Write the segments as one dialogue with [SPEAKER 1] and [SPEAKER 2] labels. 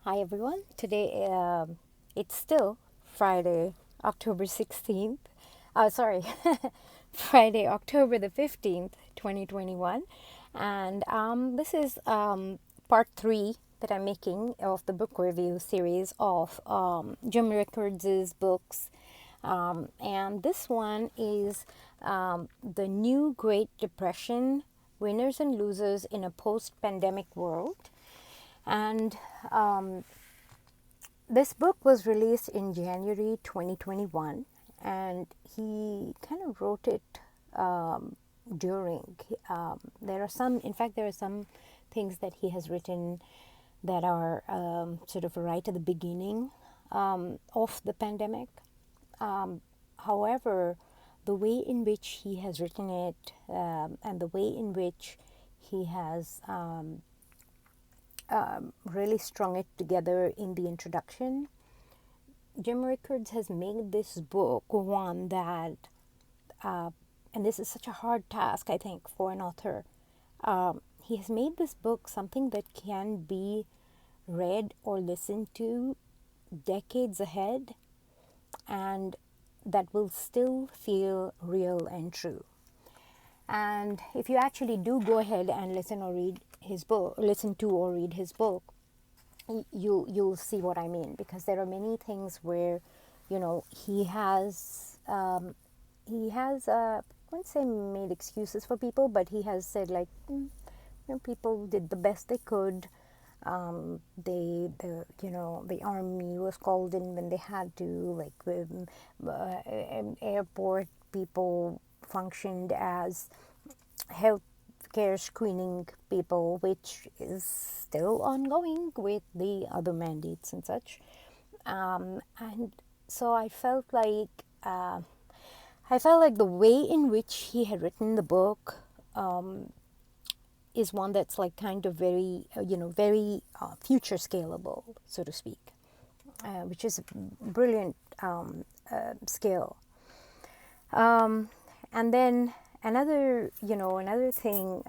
[SPEAKER 1] Hi everyone. Today it's still Friday, October 16th. Sorry, Friday, October the 15th, 2021. And this is part three that I'm making of the book review series of Jim Rickards' books. And this one is The New Great Depression: Winners and Losers in a Post Pandemic World. And this book was released in January 2021, and he kind of wrote it during. There are some, in fact, there are some things that he has written that are sort of right at the beginning of the pandemic. However, the way in which he has written it and the way in which he has really strung it together in the introduction, Jim Rickards has made this book one that, and this is such a hard task, I think, for an author. He has made this book something that can be read or listened to decades ahead, and that will still feel real and true. And if you actually do go ahead and listen to or read his book, you'll see what I mean, because there are many things where, he has I wouldn't say made excuses for people, but he has said like, people did the best they could. The army was called in when they had to, like airport people functioned as health care screening people, which is still ongoing with the other mandates and such. And so I felt like the way in which he had written the book is one that's like kind of very future scalable, so to speak, which is a brilliant skill. And then another thing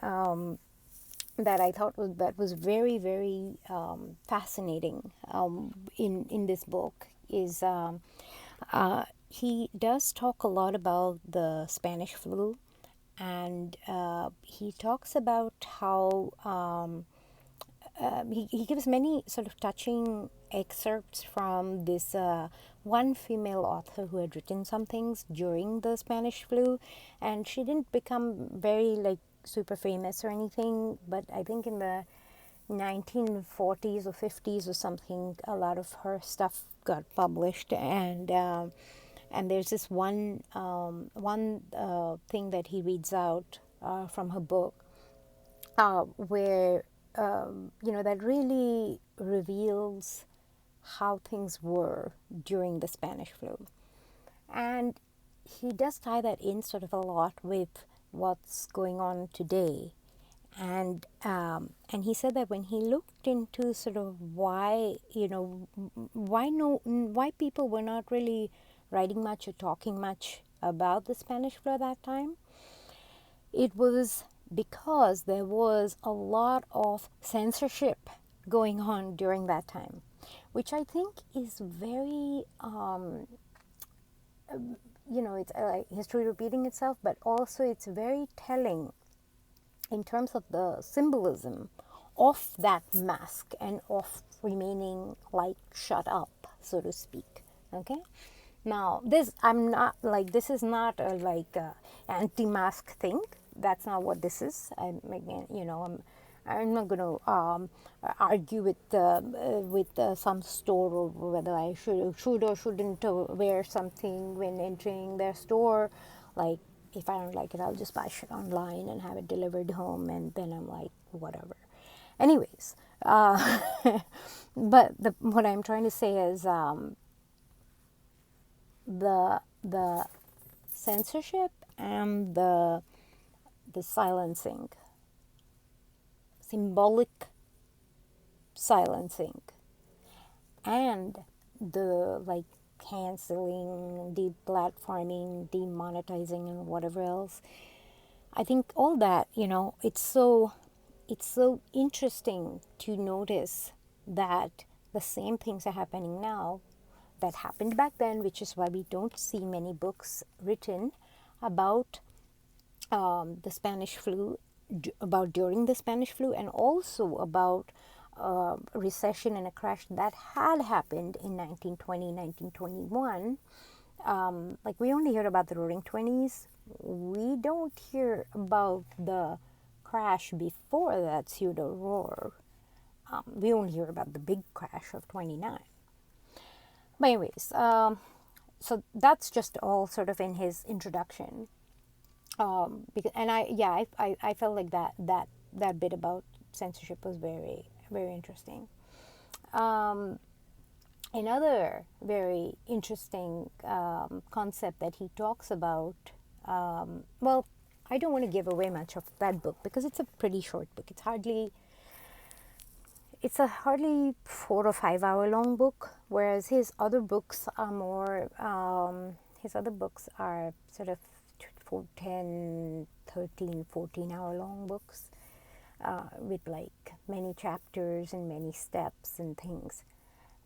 [SPEAKER 1] that I thought was very, very fascinating in this book is he does talk a lot about the Spanish flu, and he talks about how he gives many sort of touching excerpts from this one female author who had written some things during the Spanish flu, and she didn't become very like super famous or anything, but I think in the 1940s or 50s or something, a lot of her stuff got published, and there's this one thing that he reads out from her book, where that really reveals how things were during the Spanish flu. And he does tie that in sort of a lot with what's going on today. And he said that when he looked into sort of why people were not really writing much or talking much about the Spanish flu at that time, it was because there was a lot of censorship going on during that time, which I think is very, it's history repeating itself, but also it's very telling in terms of the symbolism of that mask and of remaining like shut up, so to speak. Okay. Now, this is not a anti-mask thing. That's not what this is. I'm not going to argue with some store over whether I should or shouldn't wear something when entering their store. Like, if I don't like it, I'll just buy shit online and have it delivered home, and then I'm like, whatever. Anyways, but what I'm trying to say is the censorship and the silencing, symbolic silencing, and the like canceling, deplatforming, demonetizing, and whatever else. I think all that, it's so interesting to notice that the same things are happening now that happened back then, which is why we don't see many books written about the Spanish flu, about during the Spanish flu, and also about a recession and a crash that had happened in 1920, 1921. Like we only hear about the Roaring Twenties. We don't hear about the crash before that pseudo roar. We only hear about the big crash of 29. But anyways, so that's just all sort of in his introduction. Because, and I felt like that bit about censorship was very, very interesting. Another very interesting concept that he talks about, well, I don't want to give away much of that book because it's a pretty short book. It's a hardly 4 or 5 hour long book, whereas his other books are more, his other books are sort of 10, 13, 14 hour long books with like many chapters and many steps and things.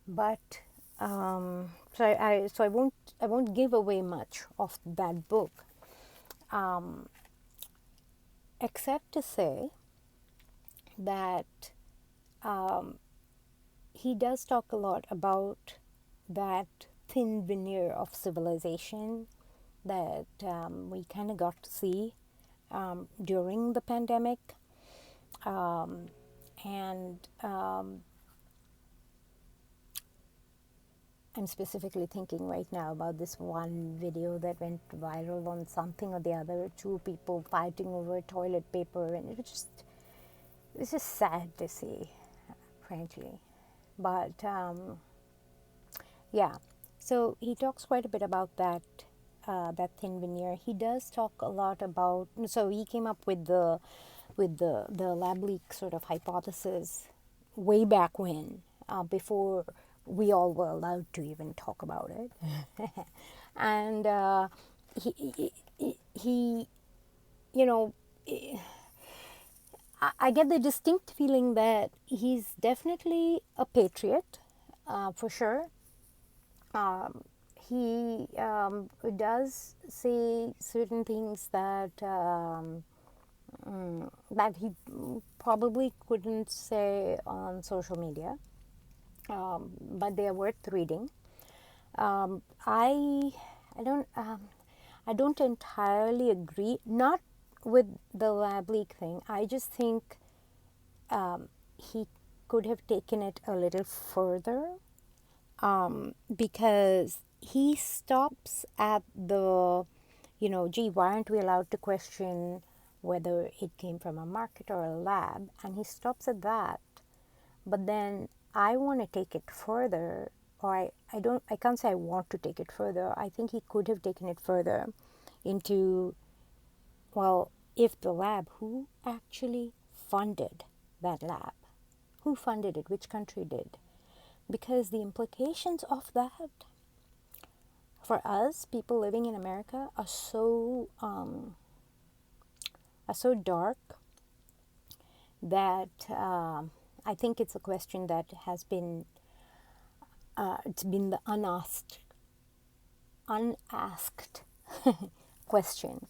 [SPEAKER 1] But so I won't give away much of that book, except to say that he does talk a lot about that thin veneer of civilization that we kind of got to see during the pandemic, and I'm specifically thinking right now about this one video that went viral on something or the other, 2 people fighting over toilet paper, and it's just sad to see, frankly. But yeah, so he talks quite a bit about that thin veneer. He does talk a lot about. So he came up with the lab leak sort of hypothesis way back when, before we all were allowed to even talk about it. And he, you know, I get the distinct feeling that he's definitely a patriot, for sure. He does say certain things that that he probably couldn't say on social media, but they are worth reading. I don't entirely agree, not with the lab leak thing. I just think he could have taken it a little further, because he stops at the, gee, why aren't we allowed to question whether it came from a market or a lab? And he stops at that. But then I want to take it further, or I can't say I want to take it further. I think he could have taken it further into, well, if the lab, who actually funded that lab? Who funded it? Which country did? Because the implications of that for us, people living in America, are so dark that I think it's a question that has been it's been the unasked question,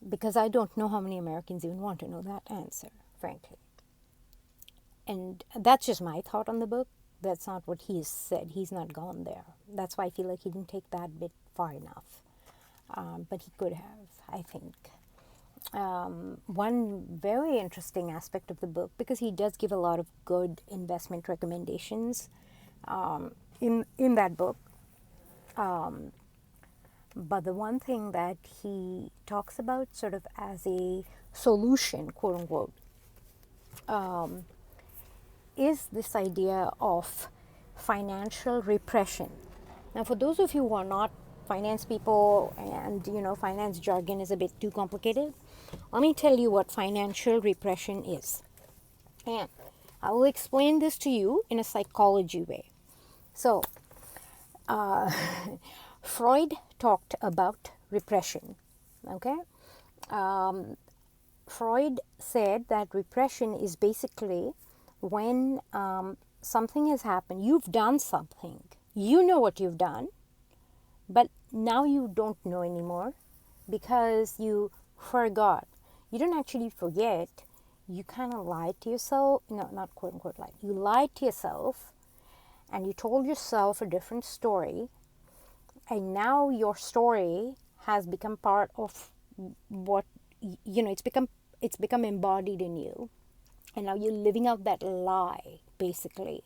[SPEAKER 1] because I don't know how many Americans even want to know that answer, frankly. And that's just my thought on the book. That's not what he has said. He's not gone there. That's why I feel like he didn't take that bit far enough. But he could have, I think. One very interesting aspect of the book, because he does give a lot of good investment recommendations in that book. But the one thing that he talks about sort of as a solution, quote unquote, is this idea of financial repression. Now, for those of you who are not finance people and finance jargon is a bit too complicated, let me tell you what financial repression is. And I will explain this to you in a psychology way. So, Freud talked about repression. Okay? Freud said that repression is basically when something has happened, you've done something, you know what you've done, but now you don't know anymore because you forgot. You don't actually forget, you kind of lied to yourself. No, not quote unquote lied. You lied to yourself and you told yourself a different story, and now your story has become part of what it's become embodied in you, and now you're living out that lie basically,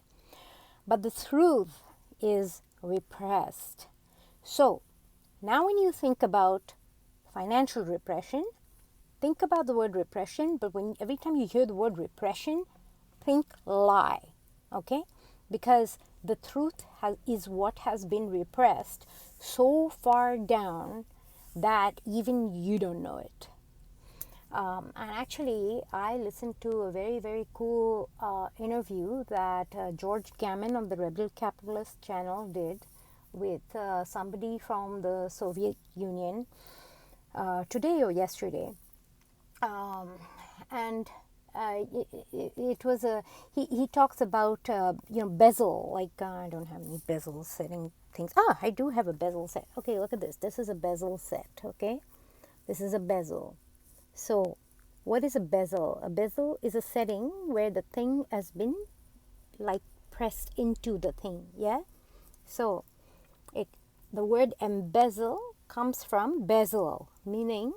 [SPEAKER 1] but the truth is repressed. So now when you think about financial repression, think about the word repression, but every time you hear the word repression, think lie, okay? Because the truth is what has been repressed so far down that even you don't know it. And actually, I listened to a very, very cool interview that George Gammon on the Rebel Capitalist channel did with somebody from the Soviet Union today or yesterday. And it was he talks about bezel, like I don't have any bezel setting things. I do have a bezel set. Okay, look at this is a bezel set. Okay, this is a bezel. So what is a bezel? A bezel is a setting where the thing has been like pressed into the thing. Yeah, so the word embezzle comes from bezel, meaning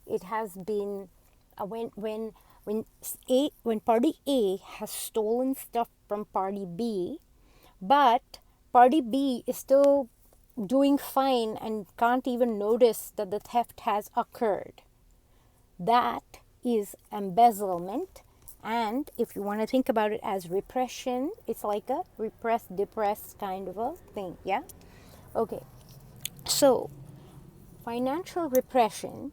[SPEAKER 1] it has been when party A has stolen stuff from party B, but party B is still doing fine and can't even notice that the theft has occurred. That is embezzlement. And if you want to think about it as repression, it's like a repressed, depressed kind of a thing. Yeah? Okay. So, financial repression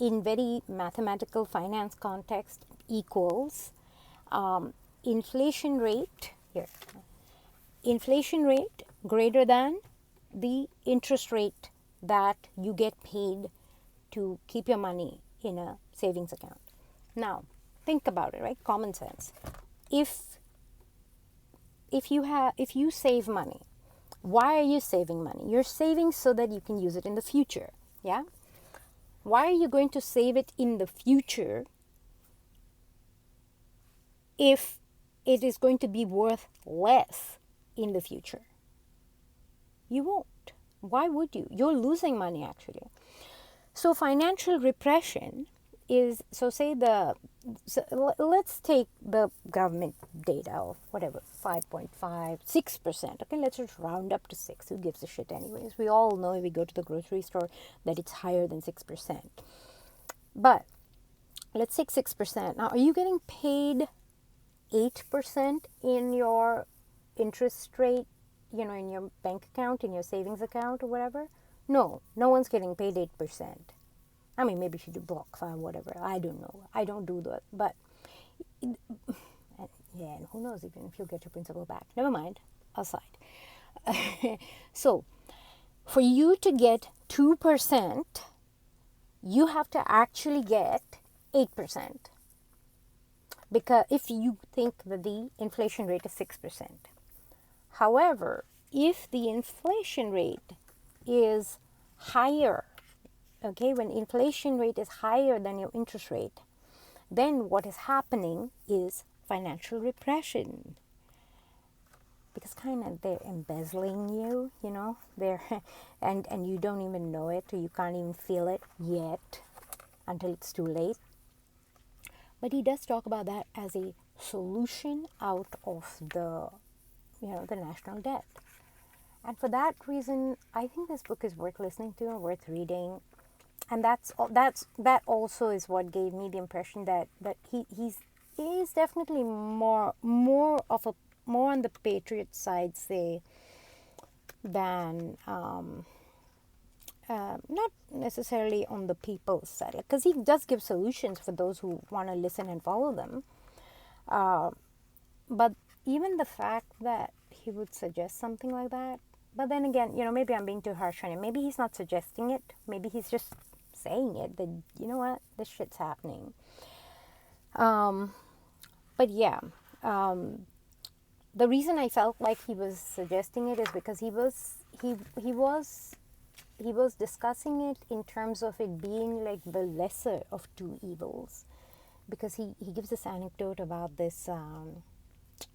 [SPEAKER 1] in very mathematical finance context equals inflation rate greater than the interest rate that you get paid to keep your money in a savings account. Now think about it, right? Common sense. If you save money, why are you saving money? You're saving so that you can use it in the future. Yeah. Why are you going to save it in the future if it is going to be worth less in the future? You won't. Why would you? You're losing money actually. So financial repression is, let's take the government data of whatever, 5.5, 6%. Okay, let's just round up to 6. Who gives a shit anyways? We all know if we go to the grocery store that it's higher than 6%. But let's take 6%. Now, are you getting paid 8% in your interest rate, in your bank account, in your savings account or whatever? No one's getting paid 8%. I mean, maybe you should do BlockFi, whatever. I don't know. I don't do that. But, and who knows even if you'll get your principal back. Never mind. Aside. So, for you to get 2%, you have to actually get 8%. Because if you think that the inflation rate is 6%. However, if the inflation rate is higher, okay, when inflation rate is higher than your interest rate, then what is happening is financial repression. Because kind of they're embezzling you, they're and you don't even know it, or you can't even feel it yet until it's too late. But he does talk about that as a solution out of the national debt. And for that reason, I think this book is worth listening to and worth reading. And that also is what gave me the impression that he's definitely more on the patriot side, say, than not necessarily on the people's side, because he does give solutions for those who want to listen and follow them. But even the fact that he would suggest something like that, but then again, maybe I'm being too harsh on him. Maybe he's not suggesting it. Maybe he's just saying it, that, you know what, this shit's happening. But yeah, the reason I felt like he was suggesting it is because he was discussing it in terms of it being like the lesser of two evils, because he gives this anecdote about this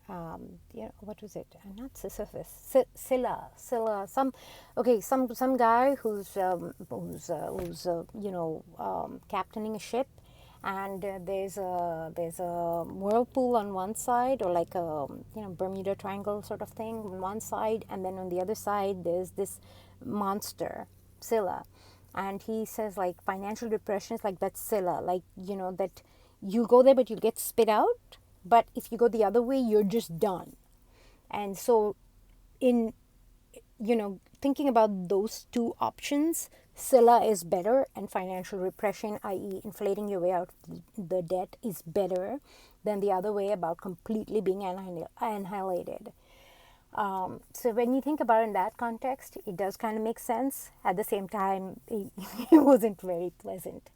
[SPEAKER 1] yeah, what was it? Not Sisyphus, Scylla. Some guy who's captaining a ship, and there's a whirlpool on one side, or like a Bermuda Triangle sort of thing on one side, and then on the other side there's this monster, Scylla, and he says like financial depression is like that Scylla, like that you go there but you'll get spit out, but if you go the other way you're just done. And so in thinking about those two options, Scylla is better, and financial repression, i.e. inflating your way out of the debt, is better than the other way about completely being annihilated. So when you think about it in that context, it does kind of make sense. At the same time, it wasn't very pleasant.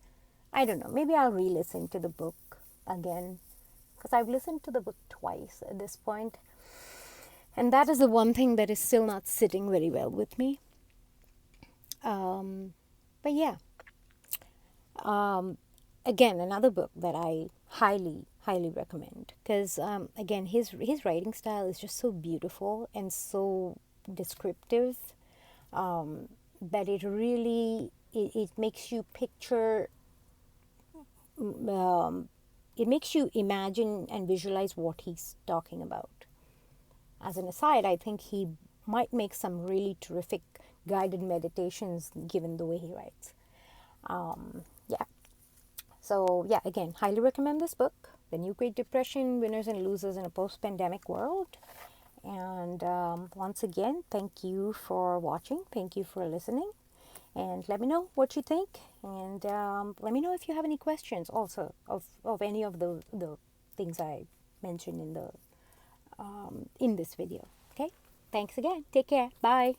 [SPEAKER 1] I don't know, maybe I'll re-listen to the book again, because I've listened to the book twice at this point, and that is the one thing that is still not sitting very well with me. But yeah, again, another book that I highly recommend, because again, his writing style is just so beautiful and so descriptive, that it really it makes you picture, it makes you imagine and visualize what he's talking about. As an aside, I think he might make some really terrific guided meditations given the way he writes. Yeah. So, yeah, again, highly recommend this book, The New Great Depression, Winners and Losers in a Post-Pandemic World. And once again, thank you for watching. Thank you for listening. And let me know what you think. And let me know if you have any questions also of any of the things I mentioned in this video. Okay? Thanks again. Take care. Bye.